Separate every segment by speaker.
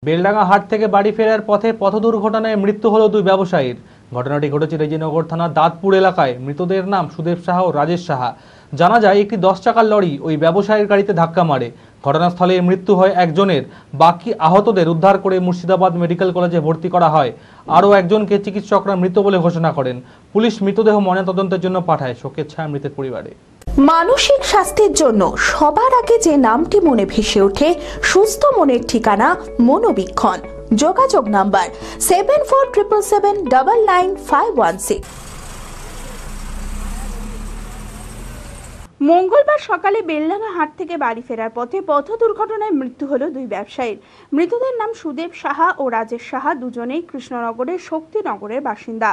Speaker 1: বেলডাঙ্গা হাট থেকে বাড়ি ফেরার পথে পথ দুর্ঘটনায় মৃত্যু হলো দুই ব্যবসায়ীর। ঘটনাটি ঘটেছে রেজিনগর থানার দাঁতপুর এলাকায়। মৃতদের নাম সুদেব সাহা ও রাজেশ সাহা। জানা যায় একটি 10 চাকার লরি ওই ব্যবসায়ীর গাড়িতে ধাক্কা মারে। ঘটনাস্থলে মৃত্যু হয় একজনের। বাকি আহতদের উদ্ধার করে মুর্শিদাবাদ মেডিকেল কলেজে ভর্তি করা হয়। আরও একজনকে চিকিৎসকরা মৃত বলে ঘোষণা করেন। পুলিশ মৃতদেহ ময়নাতদন্তের জন্য পাঠায়। শোকের ছায়া মৃতের পরিবারে।
Speaker 2: মানসিক স্বাস্থ্যের জন্য সবার আগে যে নামটি মনে ভেসে ওঠে, সুস্থ মনের ঠিকানা মনোবীক্ষণ। যোগাযোগ নাম্বার 7477799516। মঙ্গলবার সকালে বেলডাঙ্গা হাট থেকে বাড়ি ফেরার পথে পথ দুর্ঘটনায় মৃত্যু হলো দুই ব্যবসায়ীর। মৃতদের নাম সুদেব সাহা ও রাজেশ সাহা, দুজনেই কৃষ্ণনগরের শক্তিনগরের বাসিন্দা।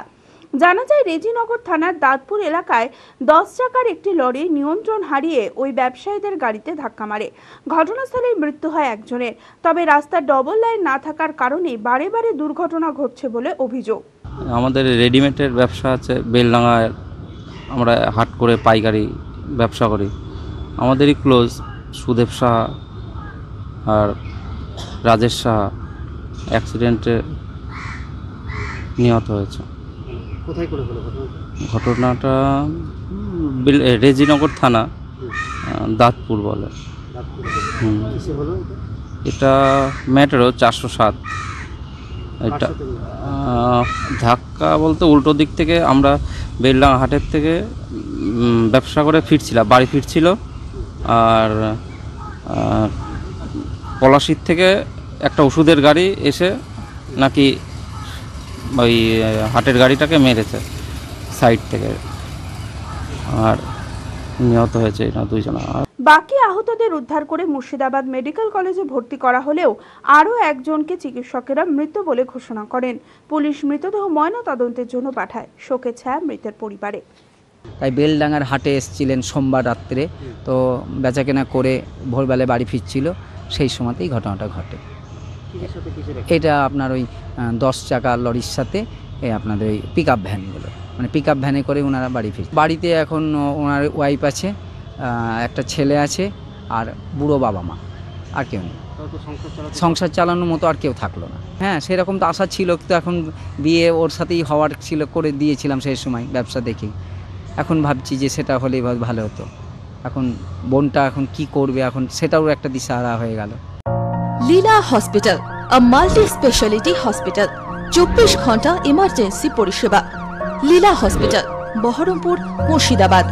Speaker 2: জানা যায় রেজিনগর থানার দাঁতপুর এলাকায় 10 চাকার একটি লরি নিয়ন্ত্রণ হারিয়ে ওই ব্যবসায়ীদের গাড়িতে ধাক্কা মারে। ঘটনাস্থলেই মৃত্যু হয় একজনের। তবে রাস্তার ডবল লাইন না থাকার কারণে বারে বারে দুর্ঘটনা ঘটছে বলে অভিযোগ।
Speaker 3: আমাদের রেডিমেডের ব্যবসা আছে বেলডাঙ্গায়, আমরা হাট করে পাইকারি ব্যবসা করি। আমাদেরই ক্লোজ সুদেব সাহা আর রাজেশ সাহা অ্যাক্সিডেন্টে নিহত হয়েছে।
Speaker 4: কোথায় করে হলো
Speaker 3: ঘটনাটা রেজিনগর থানা দাঁতপুর বলে। এটা মেট্রো 407। এটা ধাক্কা বলতে উল্টো দিক থেকে আমরা বেলডাঙ্গা হাটের থেকে ব্যবসা করে ফিরছিলাম, বাড়ি ফিরছিল। আর পলাশির থেকে একটা ওষুধের গাড়ি এসে নাকি ওই হাটের গাড়িটাকে মেরেছে সাইড থেকে, আর নিহত হয়েছে না দুইজন।
Speaker 2: বাকি আহতদের উদ্ধার করে মুর্শিদাবাদ মেডিকেল কলেজে ভর্তি করা হলেও আরও একজনকে চিকিৎসকেরা মৃত বলে ঘোষণা করেন। পুলিশ মৃতদেহ ময়নাতদন্তের জন্য পাঠায়। শোকের ছায়া মৃতের পরিবারে।
Speaker 5: তাই বেলডাঙ্গার হাটে এসেছিলেন সোমবার রাত্রে, তো বেচাকেনা করে ভোরবেলায় বাড়ি ফিরছিল, সেই সময়তেই ঘটনাটা ঘটে। এটা আপনার ওই 10 চাকা লরির সাথে আপনাদের ওই পিক আপ ভ্যানগুলো, মানে পিক আপ ভ্যানে করে ওনারা বাড়ি ফিরছে। বাড়িতে এখন ওনার ওয়াইফ আছে, একটা ছেলে আছে, আর বুড়ো বাবা মা, আর কেউ নেই। সংসার চালানোর মতো আর কেউ থাকলো না। হ্যাঁ, সেরকম তো আশা ছিল, তো এখন বিয়ে ওর সাথেই হওয়ার ছিল, করে দিয়েছিলাম সেই সময় ব্যবসা দেখি। এখন ভাবছি যে সেটা হলেই ভালো হতো। এখন বোনটা এখন কি করবে, এখন সেটাও একটা দিশাহারা হয়ে গেল।
Speaker 2: লীলা হসপিটাল, a multi-speciality hospital, 24 ঘন্টা ইমার্জেন্সি পরিষেবা। লীলা হসপিটাল, বহরমপুর, মুর্শিদাবাদ।